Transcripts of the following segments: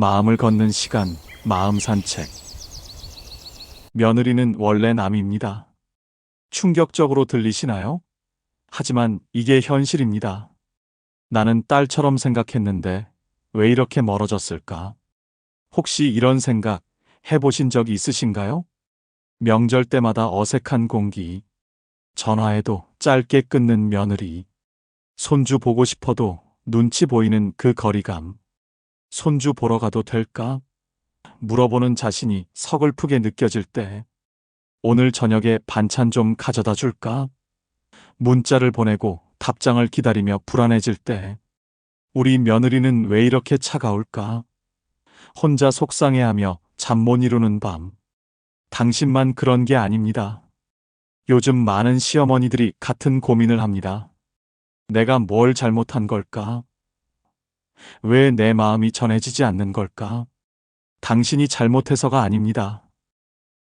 마음을 걷는 시간, 마음 산책. 며느리는 원래 남입니다. 충격적으로 들리시나요? 하지만 이게 현실입니다. 나는 딸처럼 생각했는데 왜 이렇게 멀어졌을까? 혹시 이런 생각 해보신 적이 있으신가요? 명절 때마다 어색한 공기, 전화해도 짧게 끊는 며느리, 손주 보고 싶어도 눈치 보이는 그 거리감, 손주 보러 가도 될까? 물어보는 자신이 서글프게 느껴질 때, 오늘 저녁에 반찬 좀 가져다 줄까? 문자를 보내고 답장을 기다리며 불안해질 때, 우리 며느리는 왜 이렇게 차가울까? 혼자 속상해하며 잠 못 이루는 밤. 당신만 그런 게 아닙니다. 요즘 많은 시어머니들이 같은 고민을 합니다. 내가 뭘 잘못한 걸까? 왜 내 마음이 전해지지 않는 걸까? 당신이 잘못해서가 아닙니다.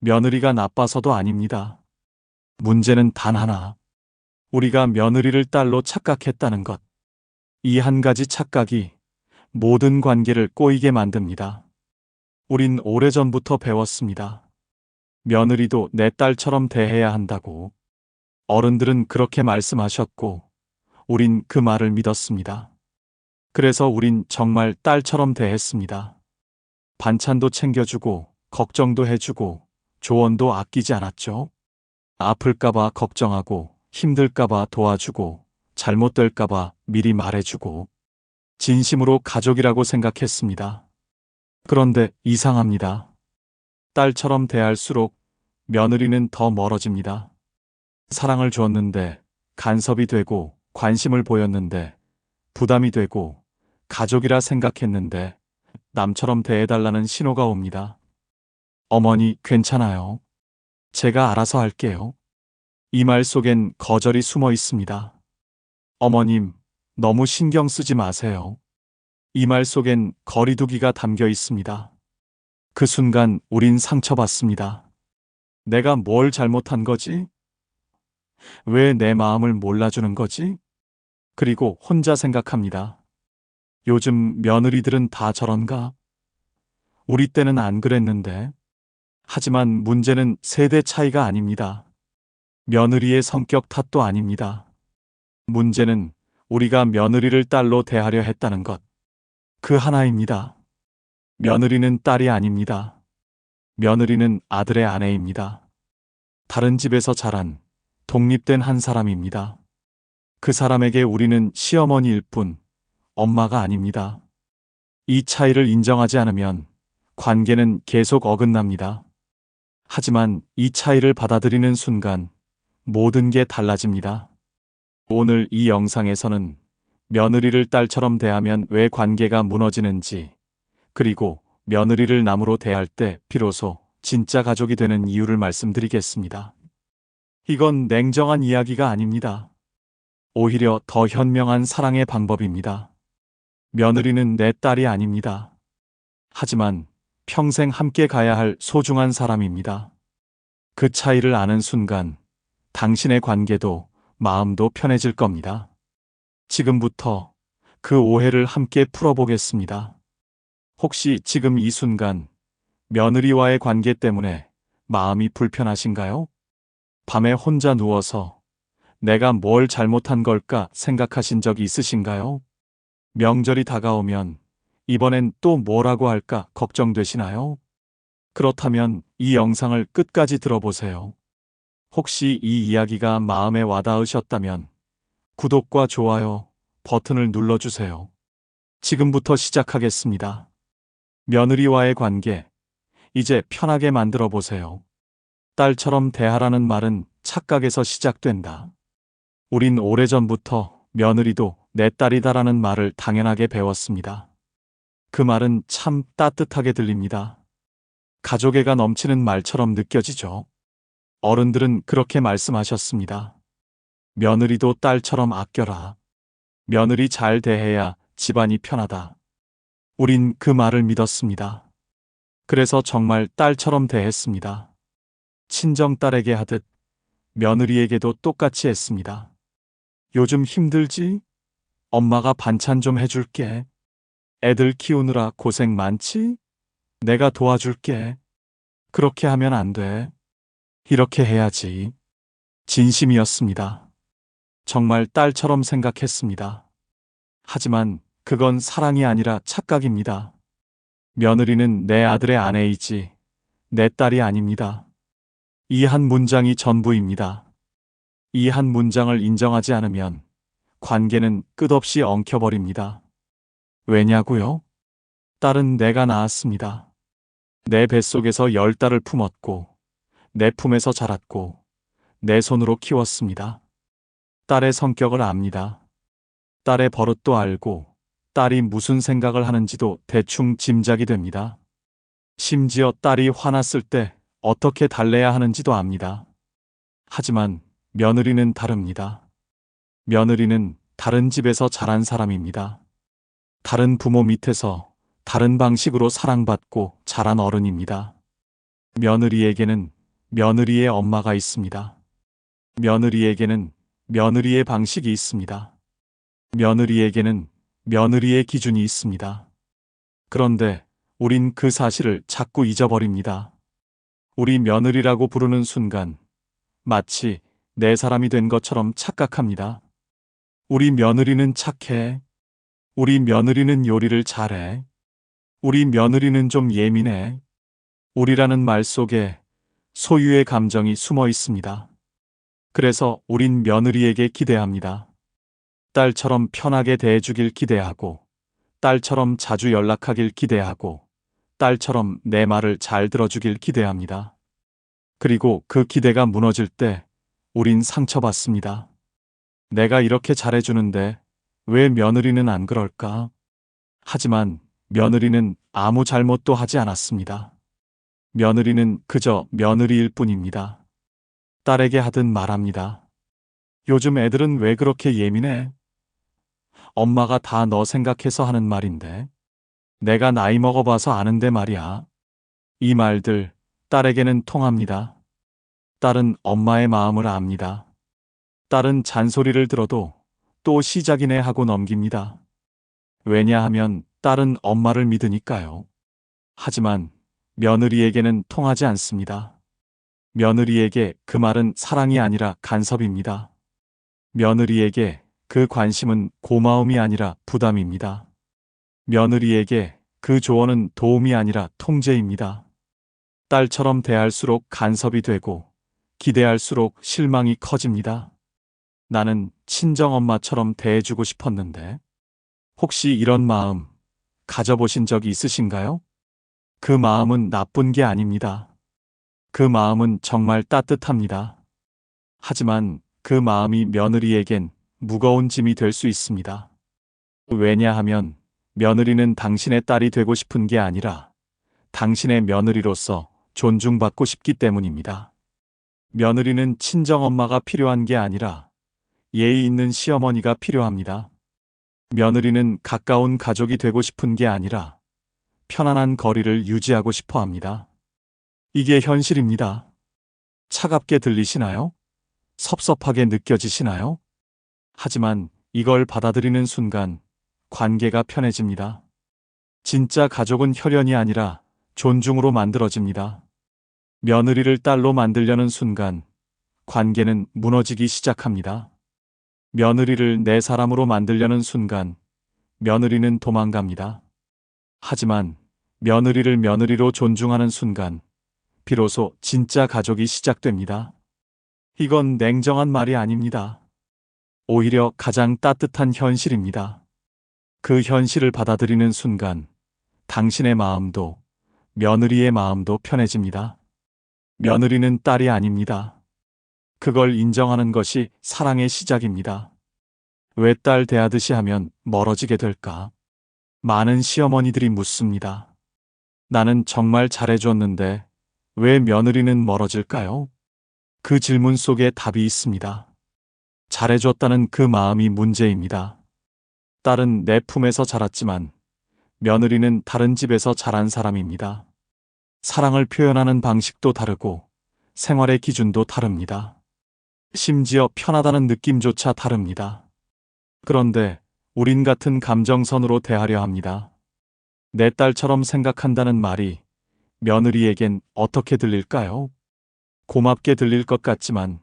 며느리가 나빠서도 아닙니다. 문제는 단 하나. 우리가 며느리를 딸로 착각했다는 것. 이 한 가지 착각이 모든 관계를 꼬이게 만듭니다. 우린 오래전부터 배웠습니다. 며느리도 내 딸처럼 대해야 한다고. 어른들은 그렇게 말씀하셨고, 우린 그 말을 믿었습니다. 그래서 우린 정말 딸처럼 대했습니다. 반찬도 챙겨주고, 걱정도 해주고, 조언도 아끼지 않았죠. 아플까봐 걱정하고, 힘들까봐 도와주고, 잘못될까봐 미리 말해주고, 진심으로 가족이라고 생각했습니다. 그런데 이상합니다. 딸처럼 대할수록 며느리는 더 멀어집니다. 사랑을 주었는데, 간섭이 되고, 관심을 보였는데, 부담이 되고, 가족이라 생각했는데, 남처럼 대해달라는 신호가 옵니다. 어머니, 괜찮아요. 제가 알아서 할게요. 이 말 속엔 거절이 숨어 있습니다. 어머님, 너무 신경 쓰지 마세요. 이 말 속엔 거리두기가 담겨 있습니다. 그 순간 우린 상처받습니다. 내가 뭘 잘못한 거지? 왜 내 마음을 몰라주는 거지? 그리고 혼자 생각합니다. 요즘 며느리들은 다 저런가? 우리 때는 안 그랬는데. 하지만 문제는 세대 차이가 아닙니다. 며느리의 성격 탓도 아닙니다. 문제는 우리가 며느리를 딸로 대하려 했다는 것. 그 하나입니다. 며느리는 딸이 아닙니다. 며느리는 아들의 아내입니다. 다른 집에서 자란 독립된 한 사람입니다. 그 사람에게 우리는 시어머니일 뿐 엄마가 아닙니다. 이 차이를 인정하지 않으면 관계는 계속 어긋납니다. 하지만 이 차이를 받아들이는 순간 모든 게 달라집니다. 오늘 이 영상에서는 며느리를 딸처럼 대하면 왜 관계가 무너지는지, 그리고 며느리를 남으로 대할 때 비로소 진짜 가족이 되는 이유를 말씀드리겠습니다. 이건 냉정한 이야기가 아닙니다. 오히려 더 현명한 사랑의 방법입니다. 며느리는 내 딸이 아닙니다. 하지만 평생 함께 가야 할 소중한 사람입니다. 그 차이를 아는 순간 당신의 관계도 마음도 편해질 겁니다. 지금부터 그 오해를 함께 풀어보겠습니다. 혹시 지금 이 순간 며느리와의 관계 때문에 마음이 불편하신가요? 밤에 혼자 누워서 내가 뭘 잘못한 걸까 생각하신 적이 있으신가요? 명절이 다가오면 이번엔 또 뭐라고 할까 걱정되시나요? 그렇다면 이 영상을 끝까지 들어보세요. 혹시 이 이야기가 마음에 와닿으셨다면 구독과 좋아요 버튼을 눌러주세요. 지금부터 시작하겠습니다. 며느리와의 관계, 이제 편하게 만들어 보세요. 딸처럼 대하라는 말은 착각에서 시작된다. 우린 오래전부터 며느리도 내 딸이다라는 말을 당연하게 배웠습니다. 그 말은 참 따뜻하게 들립니다. 가족애가 넘치는 말처럼 느껴지죠. 어른들은 그렇게 말씀하셨습니다. 며느리도 딸처럼 아껴라. 며느리 잘 대해야 집안이 편하다. 우린 그 말을 믿었습니다. 그래서 정말 딸처럼 대했습니다. 친정딸에게 하듯 며느리에게도 똑같이 했습니다. 요즘 힘들지? 엄마가 반찬 좀 해줄게. 애들 키우느라 고생 많지? 내가 도와줄게. 그렇게 하면 안 돼. 이렇게 해야지. 진심이었습니다. 정말 딸처럼 생각했습니다. 하지만 그건 사랑이 아니라 착각입니다. 며느리는 내 아들의 아내이지 내 딸이 아닙니다. 이 한 문장이 전부입니다. 이 한 문장을 인정하지 않으면 관계는 끝없이 엉켜버립니다. 왜냐고요? 딸은 내가 낳았습니다. 내 뱃속에서 10달을 품었고 내 품에서 자랐고 내 손으로 키웠습니다. 딸의 성격을 압니다. 딸의 버릇도 알고 딸이 무슨 생각을 하는지도 대충 짐작이 됩니다. 심지어 딸이 화났을 때 어떻게 달래야 하는지도 압니다. 하지만 며느리는 다릅니다. 며느리는 다른 집에서 자란 사람입니다. 다른 부모 밑에서 다른 방식으로 사랑받고 자란 어른입니다. 며느리에게는 며느리의 엄마가 있습니다. 며느리에게는 며느리의 방식이 있습니다. 며느리에게는 며느리의 기준이 있습니다. 그런데 우린 그 사실을 자꾸 잊어버립니다. 우리 며느리라고 부르는 순간 마치 내 사람이 된 것처럼 착각합니다. 우리 며느리는 착해. 우리 며느리는 요리를 잘해. 우리 며느리는 좀 예민해. 우리라는 말 속에 소유의 감정이 숨어 있습니다. 그래서 우린 며느리에게 기대합니다. 딸처럼 편하게 대해주길 기대하고, 딸처럼 자주 연락하길 기대하고, 딸처럼 내 말을 잘 들어주길 기대합니다. 그리고 그 기대가 무너질 때 우린 상처받습니다. 내가 이렇게 잘해주는데 왜 며느리는 안 그럴까? 하지만 며느리는 아무 잘못도 하지 않았습니다. 며느리는 그저 며느리일 뿐입니다. 딸에게 하듯 말합니다. 요즘 애들은 왜 그렇게 예민해? 엄마가 다 너 생각해서 하는 말인데. 내가 나이 먹어봐서 아는데 말이야. 이 말들 딸에게는 통합니다. 딸은 엄마의 마음을 압니다. 딸은 잔소리를 들어도 또 시작이네 하고 넘깁니다. 왜냐하면 딸은 엄마를 믿으니까요. 하지만 며느리에게는 통하지 않습니다. 며느리에게 그 말은 사랑이 아니라 간섭입니다. 며느리에게 그 관심은 고마움이 아니라 부담입니다. 며느리에게 그 조언은 도움이 아니라 통제입니다. 딸처럼 대할수록 간섭이 되고 기대할수록 실망이 커집니다. 나는 친정엄마처럼 대해주고 싶었는데 혹시 이런 마음 가져보신 적이 있으신가요? 그 마음은 나쁜 게 아닙니다. 그 마음은 정말 따뜻합니다. 하지만 그 마음이 며느리에겐 무거운 짐이 될 수 있습니다. 왜냐하면 며느리는 당신의 딸이 되고 싶은 게 아니라 당신의 며느리로서 존중받고 싶기 때문입니다. 며느리는 친정엄마가 필요한 게 아니라 예의 있는 시어머니가 필요합니다. 며느리는 가까운 가족이 되고 싶은 게 아니라 편안한 거리를 유지하고 싶어 합니다. 이게 현실입니다. 차갑게 들리시나요? 섭섭하게 느껴지시나요? 하지만 이걸 받아들이는 순간 관계가 편해집니다. 진짜 가족은 혈연이 아니라 존중으로 만들어집니다. 며느리를 딸로 만들려는 순간 관계는 무너지기 시작합니다. 며느리를 내 사람으로 만들려는 순간 며느리는 도망갑니다. 하지만 며느리를 며느리로 존중하는 순간 비로소 진짜 가족이 시작됩니다. 이건 냉정한 말이 아닙니다. 오히려 가장 따뜻한 현실입니다. 그 현실을 받아들이는 순간 당신의 마음도 며느리의 마음도 편해집니다. 며느리는 딸이 아닙니다. 그걸 인정하는 것이 사랑의 시작입니다. 왜 딸 대하듯이 하면 멀어지게 될까? 많은 시어머니들이 묻습니다. 나는 정말 잘해줬는데 왜 며느리는 멀어질까요? 그 질문 속에 답이 있습니다. 잘해줬다는 그 마음이 문제입니다. 딸은 내 품에서 자랐지만 며느리는 다른 집에서 자란 사람입니다. 사랑을 표현하는 방식도 다르고 생활의 기준도 다릅니다. 심지어 편하다는 느낌조차 다릅니다. 그런데 우린 같은 감정선으로 대하려 합니다. 내 딸처럼 생각한다는 말이 며느리에겐 어떻게 들릴까요? 고맙게 들릴 것 같지만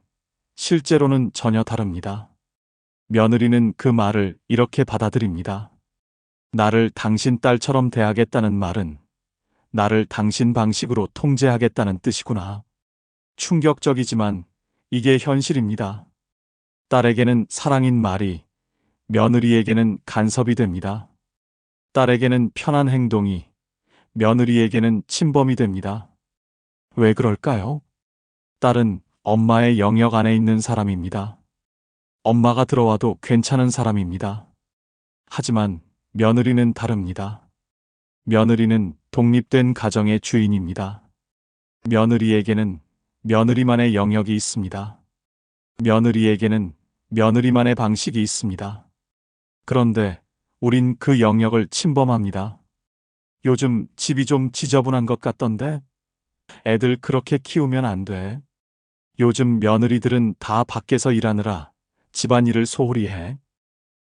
실제로는 전혀 다릅니다. 며느리는 그 말을 이렇게 받아들입니다. 나를 당신 딸처럼 대하겠다는 말은 나를 당신 방식으로 통제하겠다는 뜻이구나. 충격적이지만 이게 현실입니다. 딸에게는 사랑인 말이 며느리에게는 간섭이 됩니다. 딸에게는 편한 행동이 며느리에게는 침범이 됩니다. 왜 그럴까요? 딸은 엄마의 영역 안에 있는 사람입니다. 엄마가 들어와도 괜찮은 사람입니다. 하지만 며느리는 다릅니다. 며느리는 독립된 가정의 주인입니다. 며느리에게는 며느리만의 영역이 있습니다. 며느리에게는 며느리만의 방식이 있습니다. 그런데 우린 그 영역을 침범합니다. 요즘 집이 좀 지저분한 것 같던데? 애들 그렇게 키우면 안 돼. 요즘 며느리들은 다 밖에서 일하느라 집안일을 소홀히 해.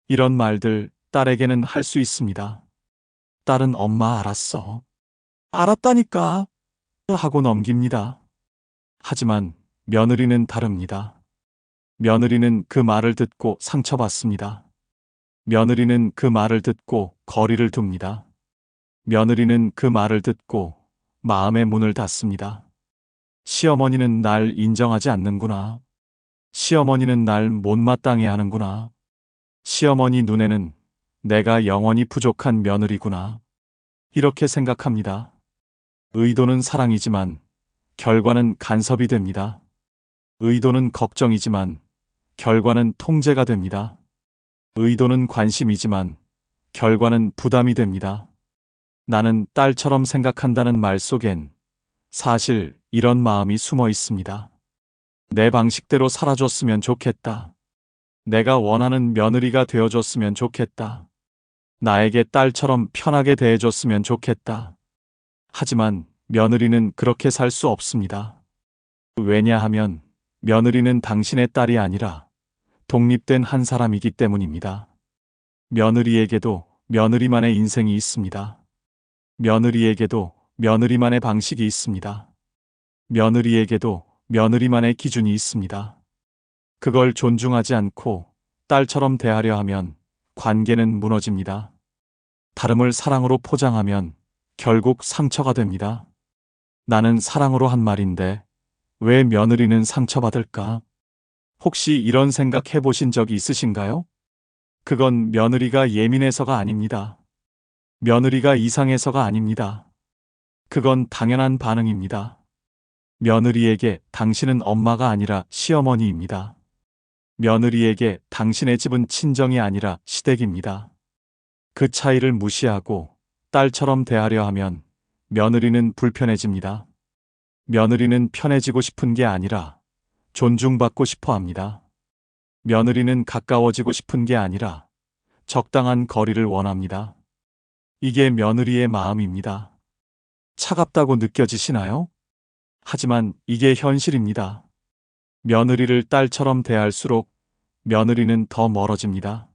이런 말들 딸에게는 할 수 있습니다. 딸은 엄마 알았어. 알았다니까. 하고 넘깁니다. 하지만 며느리는 다릅니다. 며느리는 그 말을 듣고 상처받습니다. 며느리는 그 말을 듣고 거리를 둡니다. 며느리는 그 말을 듣고 마음의 문을 닫습니다. 시어머니는 날 인정하지 않는구나. 시어머니는 날 못마땅해 하는구나. 시어머니 눈에는 내가 영원히 부족한 며느리구나. 이렇게 생각합니다. 의도는 사랑이지만 결과는 간섭이 됩니다. 의도는 걱정이지만 결과는 통제가 됩니다. 의도는 관심이지만 결과는 부담이 됩니다. 나는 딸처럼 생각한다는 말 속엔 사실 이런 마음이 숨어 있습니다. 내 방식대로 살아줬으면 좋겠다. 내가 원하는 며느리가 되어줬으면 좋겠다. 나에게 딸처럼 편하게 대해줬으면 좋겠다. 하지만 며느리는 그렇게 살 수 없습니다. 왜냐하면 며느리는 당신의 딸이 아니라 독립된 한 사람이기 때문입니다. 며느리에게도 며느리만의 인생이 있습니다. 며느리에게도 며느리만의 방식이 있습니다. 며느리에게도 며느리만의 기준이 있습니다. 그걸 존중하지 않고 딸처럼 대하려 하면 관계는 무너집니다. 다름을 사랑으로 포장하면 결국 상처가 됩니다. 나는 사랑으로 한 말인데 왜 며느리는 상처받을까? 혹시 이런 생각 해보신 적이 있으신가요? 그건 며느리가 예민해서가 아닙니다. 며느리가 이상해서가 아닙니다. 그건 당연한 반응입니다. 며느리에게 당신은 엄마가 아니라 시어머니입니다. 며느리에게 당신의 집은 친정이 아니라 시댁입니다. 그 차이를 무시하고 딸처럼 대하려 하면 며느리는 불편해집니다. 며느리는 편해지고 싶은 게 아니라 존중받고 싶어 합니다. 며느리는 가까워지고 싶은 게 아니라 적당한 거리를 원합니다. 이게 며느리의 마음입니다. 차갑다고 느껴지시나요? 하지만 이게 현실입니다. 며느리를 딸처럼 대할수록 며느리는 더 멀어집니다.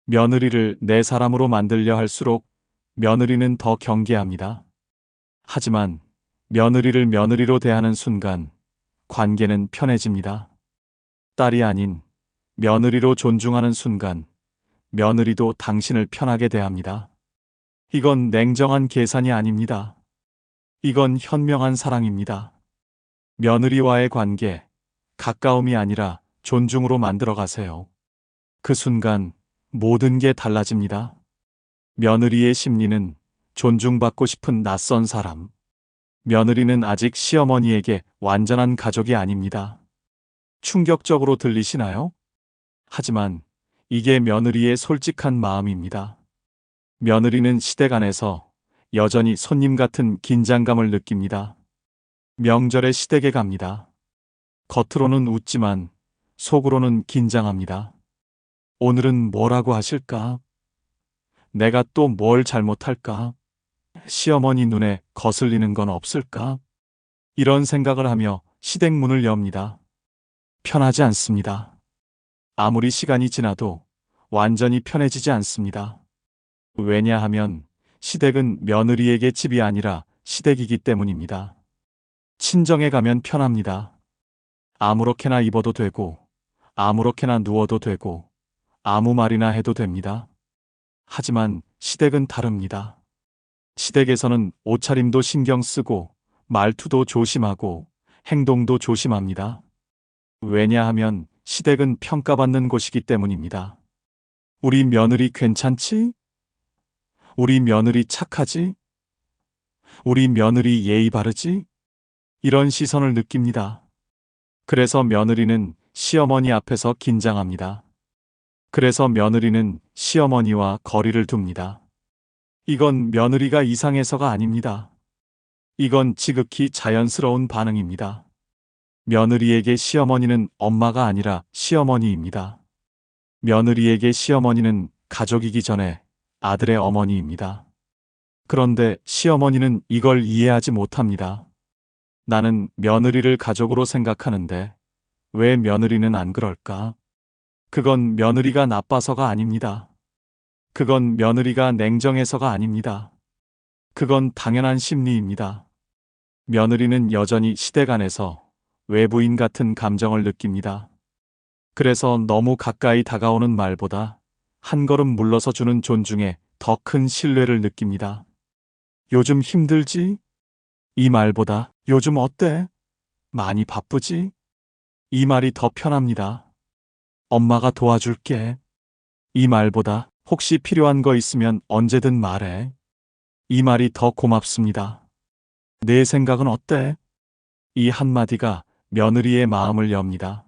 며느리를 내 사람으로 만들려 할수록 며느리는 더 경계합니다. 하지만 며느리를 며느리로 대하는 순간 관계는 편해집니다. 딸이 아닌 며느리로 존중하는 순간 며느리도 당신을 편하게 대합니다. 이건 냉정한 계산이 아닙니다. 이건 현명한 사랑입니다. 며느리와의 관계, 가까움이 아니라 존중으로 만들어 가세요. 그 순간 모든 게 달라집니다. 며느리의 심리는 존중받고 싶은 낯선 사람. 며느리는 아직 시어머니에게 완전한 가족이 아닙니다. 충격적으로 들리시나요? 하지만 이게 며느리의 솔직한 마음입니다. 며느리는 시댁 안에서 여전히 손님 같은 긴장감을 느낍니다. 명절에 시댁에 갑니다. 겉으로는 웃지만 속으로는 긴장합니다. 오늘은 뭐라고 하실까? 내가 또 뭘 잘못할까? 시어머니 눈에 거슬리는 건 없을까? 이런 생각을 하며 시댁 문을 엽니다. 편하지 않습니다. 아무리 시간이 지나도 완전히 편해지지 않습니다. 왜냐하면 시댁은 며느리에게 집이 아니라 시댁이기 때문입니다. 친정에 가면 편합니다. 아무렇게나 입어도 되고, 아무렇게나 누워도 되고, 아무 말이나 해도 됩니다. 하지만 시댁은 다릅니다. 시댁에서는 옷차림도 신경 쓰고, 말투도 조심하고, 행동도 조심합니다. 왜냐하면 시댁은 평가받는 곳이기 때문입니다. 우리 며느리 괜찮지? 우리 며느리 착하지? 우리 며느리 예의 바르지? 이런 시선을 느낍니다. 그래서 며느리는 시어머니 앞에서 긴장합니다. 그래서 며느리는 시어머니와 거리를 둡니다. 이건 며느리가 이상해서가 아닙니다. 이건 지극히 자연스러운 반응입니다. 며느리에게 시어머니는 엄마가 아니라 시어머니입니다. 며느리에게 시어머니는 가족이기 전에 아들의 어머니입니다. 그런데 시어머니는 이걸 이해하지 못합니다. 나는 며느리를 가족으로 생각하는데 왜 며느리는 안 그럴까? 그건 며느리가 나빠서가 아닙니다. 그건 며느리가 냉정해서가 아닙니다. 그건 당연한 심리입니다. 며느리는 여전히 시댁 안에서 외부인 같은 감정을 느낍니다. 그래서 너무 가까이 다가오는 말보다 한 걸음 물러서 주는 존중에 더 큰 신뢰를 느낍니다. 요즘 힘들지? 이 말보다 요즘 어때? 많이 바쁘지? 이 말이 더 편합니다. 엄마가 도와줄게. 이 말보다 혹시 필요한 거 있으면 언제든 말해. 이 말이 더 고맙습니다. 내 생각은 어때? 이 한마디가 며느리의 마음을 엽니다.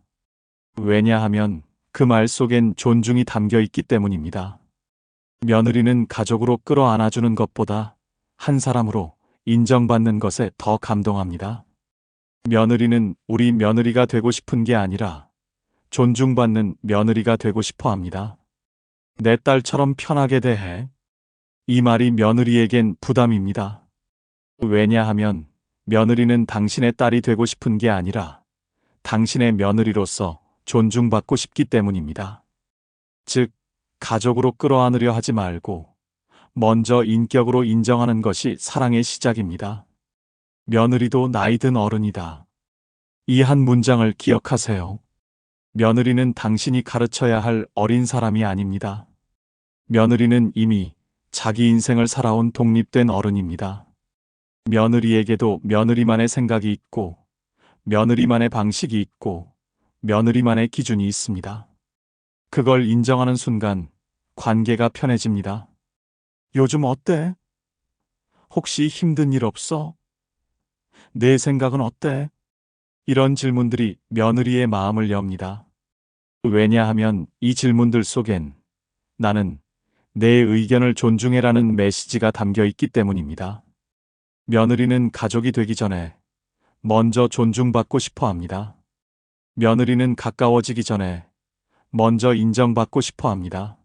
왜냐하면 그 말 속엔 존중이 담겨 있기 때문입니다. 며느리는 가족으로 끌어안아주는 것보다 한 사람으로 인정받는 것에 더 감동합니다. 며느리는 우리 며느리가 되고 싶은 게 아니라 존중받는 며느리가 되고 싶어 합니다. 내 딸처럼 편하게 대해. 이 말이 며느리에겐 부담입니다. 왜냐하면 며느리는 당신의 딸이 되고 싶은 게 아니라 당신의 며느리로서 존중받고 싶기 때문입니다. 즉, 가족으로 끌어안으려 하지 말고 먼저 인격으로 인정하는 것이 사랑의 시작입니다. 며느리도 나이 든 어른이다. 이 한 문장을 기억하세요. 며느리는 당신이 가르쳐야 할 어린 사람이 아닙니다. 며느리는 이미 자기 인생을 살아온 독립된 어른입니다. 며느리에게도 며느리만의 생각이 있고, 며느리만의 방식이 있고, 며느리만의 기준이 있습니다. 그걸 인정하는 순간 관계가 편해집니다. 요즘 어때? 혹시 힘든 일 없어? 내 생각은 어때? 이런 질문들이 며느리의 마음을 엽니다. 왜냐하면 이 질문들 속엔 나는 내 의견을 존중해라는 메시지가 담겨 있기 때문입니다. 며느리는 가족이 되기 전에 먼저 존중받고 싶어 합니다. 며느리는 가까워지기 전에 먼저 인정받고 싶어 합니다.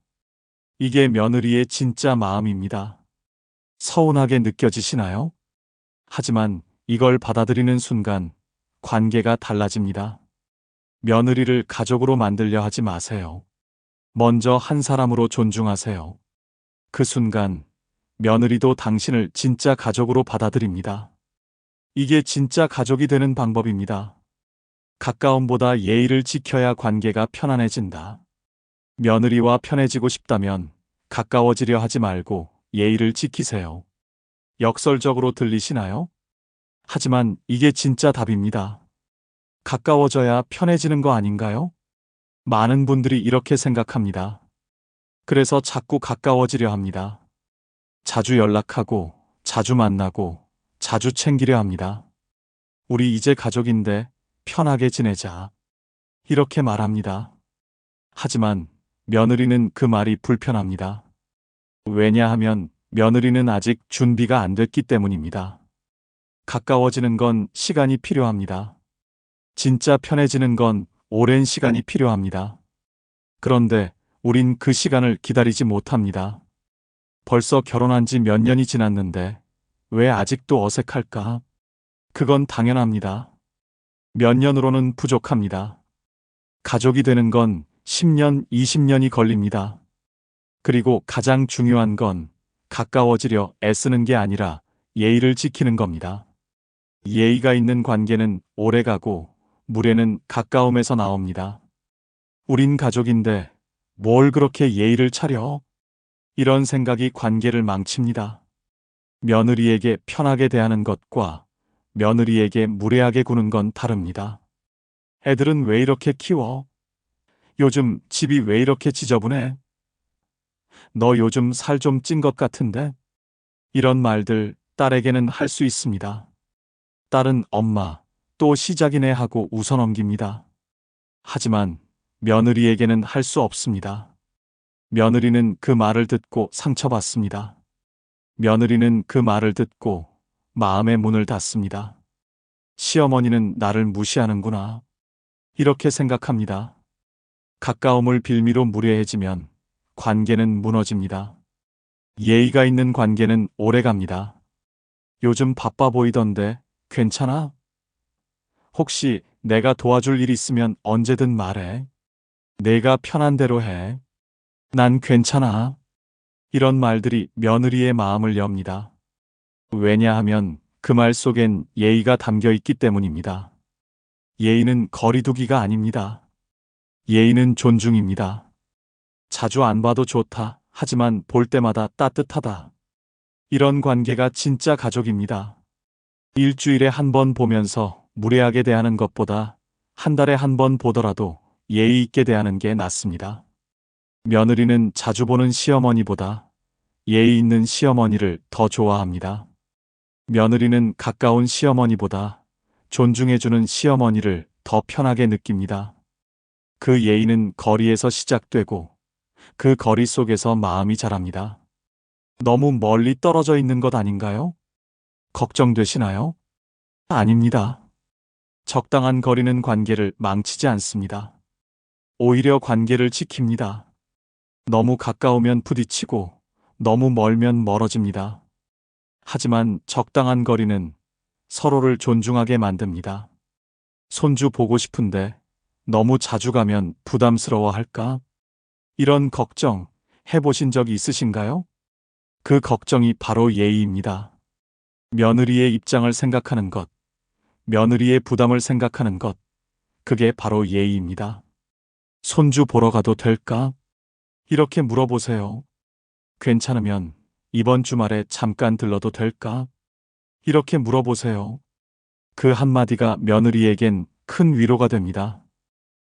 이게 며느리의 진짜 마음입니다. 서운하게 느껴지시나요? 하지만 이걸 받아들이는 순간 관계가 달라집니다. 며느리를 가족으로 만들려 하지 마세요. 먼저 한 사람으로 존중하세요. 그 순간 며느리도 당신을 진짜 가족으로 받아들입니다. 이게 진짜 가족이 되는 방법입니다. 가까움보다 예의를 지켜야 관계가 편안해진다. 며느리와 편해지고 싶다면 가까워지려 하지 말고 예의를 지키세요. 역설적으로 들리시나요? 하지만 이게 진짜 답입니다. 가까워져야 편해지는 거 아닌가요? 많은 분들이 이렇게 생각합니다. 그래서 자꾸 가까워지려 합니다. 자주 연락하고, 자주 만나고, 자주 챙기려 합니다. 우리 이제 가족인데 편하게 지내자. 이렇게 말합니다. 하지만 며느리는 그 말이 불편합니다. 왜냐하면 며느리는 아직 준비가 안 됐기 때문입니다. 가까워지는 건 시간이 필요합니다. 진짜 편해지는 건 오랜 시간이 필요합니다. 그런데 우린 그 시간을 기다리지 못합니다. 벌써 결혼한 지 몇 년이 지났는데 왜 아직도 어색할까? 그건 당연합니다. 몇 년으로는 부족합니다. 가족이 되는 건 10년, 20년이 걸립니다. 그리고 가장 중요한 건 가까워지려 애쓰는 게 아니라 예의를 지키는 겁니다. 예의가 있는 관계는 오래가고 무례는 가까움에서 나옵니다. 우린 가족인데 뭘 그렇게 예의를 차려? 이런 생각이 관계를 망칩니다. 며느리에게 편하게 대하는 것과 며느리에게 무례하게 구는 건 다릅니다. 애들은 왜 이렇게 키워? 요즘 집이 왜 이렇게 지저분해? 너 요즘 살 좀 찐 것 같은데? 이런 말들 딸에게는 할 수 있습니다. 딸은 엄마, 또 시작이네 하고 웃어넘깁니다. 하지만 며느리에게는 할 수 없습니다. 며느리는 그 말을 듣고 상처받습니다. 며느리는 그 말을 듣고 마음의 문을 닫습니다. 시어머니는 나를 무시하는구나. 이렇게 생각합니다. 가까움을 빌미로 무례해지면 관계는 무너집니다. 예의가 있는 관계는 오래갑니다. 요즘 바빠 보이던데 괜찮아? 혹시 내가 도와줄 일 있으면 언제든 말해. 내가 편한 대로 해. 난 괜찮아. 이런 말들이 며느리의 마음을 엽니다. 왜냐하면 그 말 속엔 예의가 담겨 있기 때문입니다. 예의는 거리두기가 아닙니다. 예의는 존중입니다. 자주 안 봐도 좋다. 하지만 볼 때마다 따뜻하다. 이런 관계가 진짜 가족입니다. 일주일에 한 번 보면서 무례하게 대하는 것보다 한 달에 한 번 보더라도 예의 있게 대하는 게 낫습니다. 며느리는 자주 보는 시어머니보다 예의 있는 시어머니를 더 좋아합니다. 며느리는 가까운 시어머니보다 존중해주는 시어머니를 더 편하게 느낍니다. 그 예의는 거리에서 시작되고 그 거리 속에서 마음이 자랍니다. 너무 멀리 떨어져 있는 것 아닌가요? 걱정되시나요? 아닙니다. 적당한 거리는 관계를 망치지 않습니다. 오히려 관계를 지킵니다. 너무 가까우면 부딪히고 너무 멀면 멀어집니다. 하지만 적당한 거리는 서로를 존중하게 만듭니다. 손주 보고 싶은데 너무 자주 가면 부담스러워 할까? 이런 걱정 해보신 적 있으신가요? 그 걱정이 바로 예의입니다. 며느리의 입장을 생각하는 것, 며느리의 부담을 생각하는 것, 그게 바로 예의입니다. 손주 보러 가도 될까? 이렇게 물어보세요. 괜찮으면 이번 주말에 잠깐 들러도 될까? 이렇게 물어보세요. 그 한마디가 며느리에겐 큰 위로가 됩니다.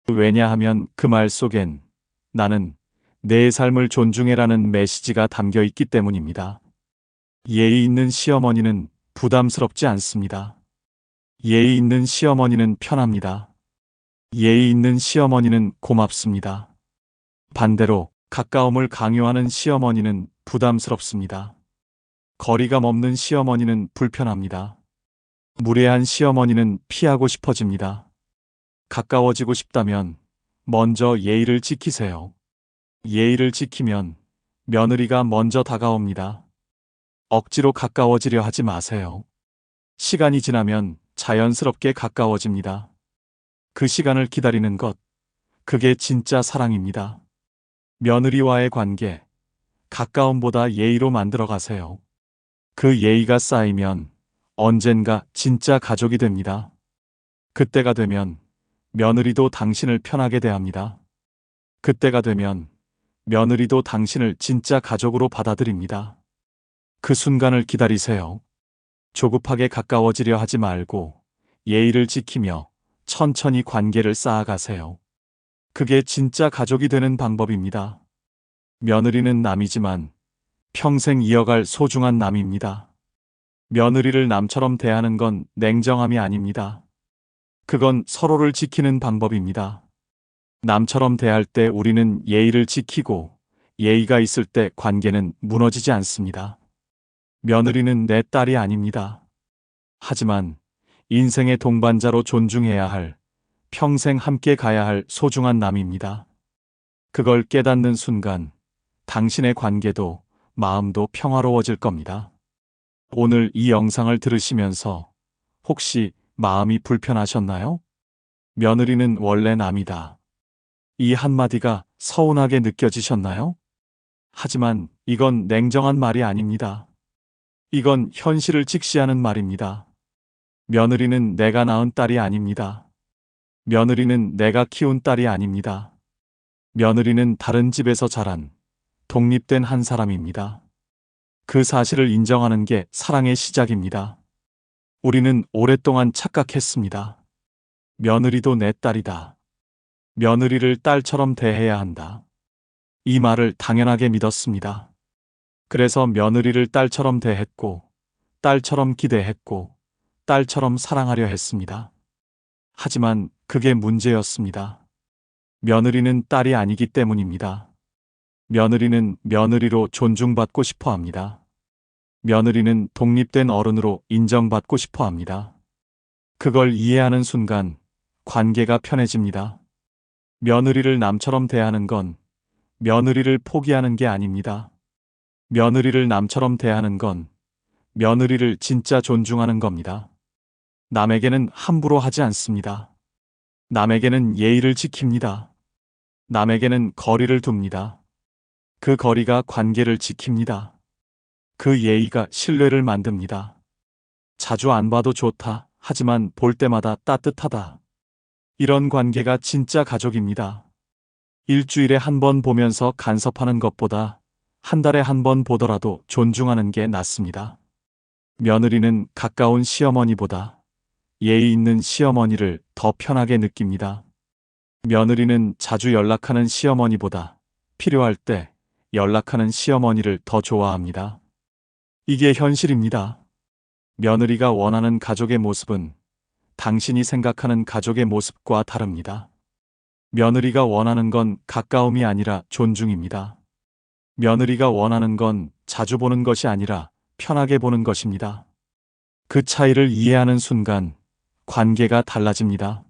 왜냐하면 그 말 속엔 나는 내 삶을 존중해라는 메시지가 담겨 있기 때문입니다. 예의 있는 시어머니는 부담스럽지 않습니다. 예의 있는 시어머니는 편합니다. 예의 있는 시어머니는 고맙습니다. 반대로 가까움을 강요하는 시어머니는 부담스럽습니다. 거리감 없는 시어머니는 불편합니다. 무례한 시어머니는 피하고 싶어집니다. 가까워지고 싶다면 먼저 예의를 지키세요. 예의를 지키면 며느리가 먼저 다가옵니다. 억지로 가까워지려 하지 마세요. 시간이 지나면 자연스럽게 가까워집니다. 그 시간을 기다리는 것, 그게 진짜 사랑입니다. 며느리와의 관계, 가까움보다 예의로 만들어 가세요. 그 예의가 쌓이면 언젠가 진짜 가족이 됩니다. 그때가 되면 며느리도 당신을 편하게 대합니다. 그때가 되면 며느리도 당신을 진짜 가족으로 받아들입니다. 그 순간을 기다리세요. 조급하게 가까워지려 하지 말고 예의를 지키며 천천히 관계를 쌓아가세요. 그게 진짜 가족이 되는 방법입니다. 며느리는 남이지만 평생 이어갈 소중한 남입니다. 며느리를 남처럼 대하는 건 냉정함이 아닙니다. 그건 서로를 지키는 방법입니다. 남처럼 대할 때 우리는 예의를 지키고 예의가 있을 때 관계는 무너지지 않습니다. 며느리는 내 딸이 아닙니다. 하지만 인생의 동반자로 존중해야 할, 평생 함께 가야 할 소중한 남입니다. 그걸 깨닫는 순간 당신의 관계도 마음도 평화로워질 겁니다. 오늘 이 영상을 들으시면서 혹시 마음이 불편하셨나요? 며느리는 원래 남이다. 이 한마디가 서운하게 느껴지셨나요? 하지만 이건 냉정한 말이 아닙니다. 이건 현실을 직시하는 말입니다. 며느리는 내가 낳은 딸이 아닙니다. 며느리는 내가 키운 딸이 아닙니다. 며느리는 다른 집에서 자란 독립된 한 사람입니다. 그 사실을 인정하는 게 사랑의 시작입니다. 우리는 오랫동안 착각했습니다. 며느리도 내 딸이다. 며느리를 딸처럼 대해야 한다. 이 말을 당연하게 믿었습니다. 그래서 며느리를 딸처럼 대했고, 딸처럼 기대했고, 딸처럼 사랑하려 했습니다. 하지만 그게 문제였습니다. 며느리는 딸이 아니기 때문입니다. 며느리는 며느리로 존중받고 싶어 합니다. 며느리는 독립된 어른으로 인정받고 싶어 합니다. 그걸 이해하는 순간 관계가 편해집니다. 며느리를 남처럼 대하는 건 며느리를 포기하는 게 아닙니다. 며느리를 남처럼 대하는 건 며느리를 진짜 존중하는 겁니다. 남에게는 함부로 하지 않습니다. 남에게는 예의를 지킵니다. 남에게는 거리를 둡니다. 그 거리가 관계를 지킵니다. 그 예의가 신뢰를 만듭니다. 자주 안 봐도 좋다. 하지만 볼 때마다 따뜻하다. 이런 관계가 진짜 가족입니다. 일주일에 한 번 보면서 간섭하는 것보다 한 달에 한 번 보더라도 존중하는 게 낫습니다. 며느리는 가까운 시어머니보다 예의 있는 시어머니를 더 편하게 느낍니다. 며느리는 자주 연락하는 시어머니보다 필요할 때 연락하는 시어머니를 더 좋아합니다. 이게 현실입니다. 며느리가 원하는 가족의 모습은 당신이 생각하는 가족의 모습과 다릅니다. 며느리가 원하는 건 가까움이 아니라 존중입니다. 며느리가 원하는 건 자주 보는 것이 아니라 편하게 보는 것입니다. 그 차이를 이해하는 순간 관계가 달라집니다.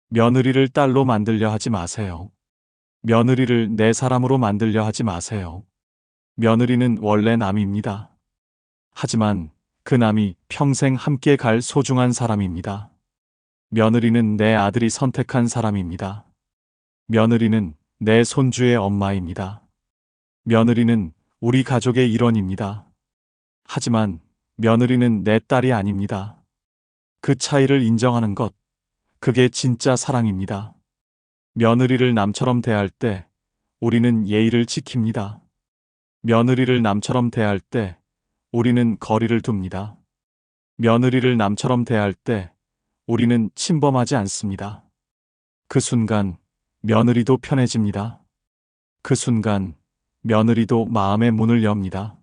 며느리를 딸로 만들려 하지 마세요. 며느리를 내 사람으로 만들려 하지 마세요. 며느리는 원래 남입니다. 하지만 그 남이 평생 함께 갈 소중한 사람입니다. 며느리는 내 아들이 선택한 사람입니다. 며느리는 내 손주의 엄마입니다. 며느리는 우리 가족의 일원입니다. 하지만 며느리는 내 딸이 아닙니다. 그 차이를 인정하는 것, 그게 진짜 사랑입니다. 며느리를 남처럼 대할 때 우리는 예의를 지킵니다. 며느리를 남처럼 대할 때 우리는 거리를 둡니다. 며느리를 남처럼 대할 때 우리는 침범하지 않습니다. 그 순간 며느리도 편해집니다. 그 순간 며느리도 마음의 문을 엽니다.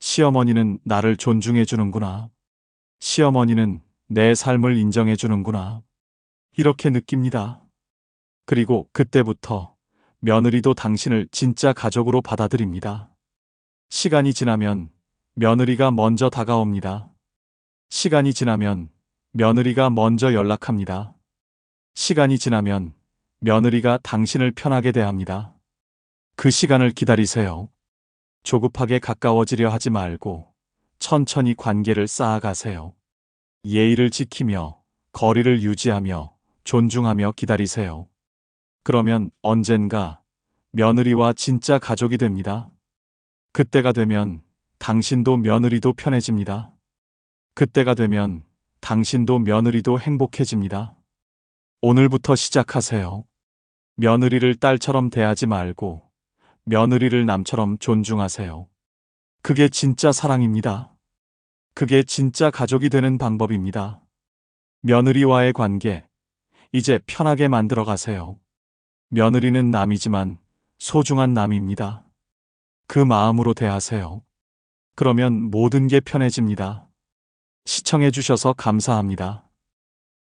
시어머니는 나를 존중해 주는구나. 시어머니는 내 삶을 인정해 주는구나. 이렇게 느낍니다. 그리고 그때부터 며느리도 당신을 진짜 가족으로 받아들입니다. 시간이 지나면 며느리가 먼저 다가옵니다. 시간이 지나면 며느리가 먼저 연락합니다. 시간이 지나면 며느리가 당신을 편하게 대합니다. 그 시간을 기다리세요. 조급하게 가까워지려 하지 말고 천천히 관계를 쌓아가세요. 예의를 지키며 거리를 유지하며 존중하며 기다리세요. 그러면 언젠가 며느리와 진짜 가족이 됩니다. 그때가 되면 당신도 며느리도 편해집니다. 그때가 되면 당신도 며느리도 행복해집니다. 오늘부터 시작하세요. 며느리를 딸처럼 대하지 말고 며느리를 남처럼 존중하세요. 그게 진짜 사랑입니다. 그게 진짜 가족이 되는 방법입니다. 며느리와의 관계, 이제 편하게 만들어 가세요. 며느리는 남이지만 소중한 남입니다. 그 마음으로 대하세요. 그러면 모든 게 편해집니다. 시청해 주셔서 감사합니다.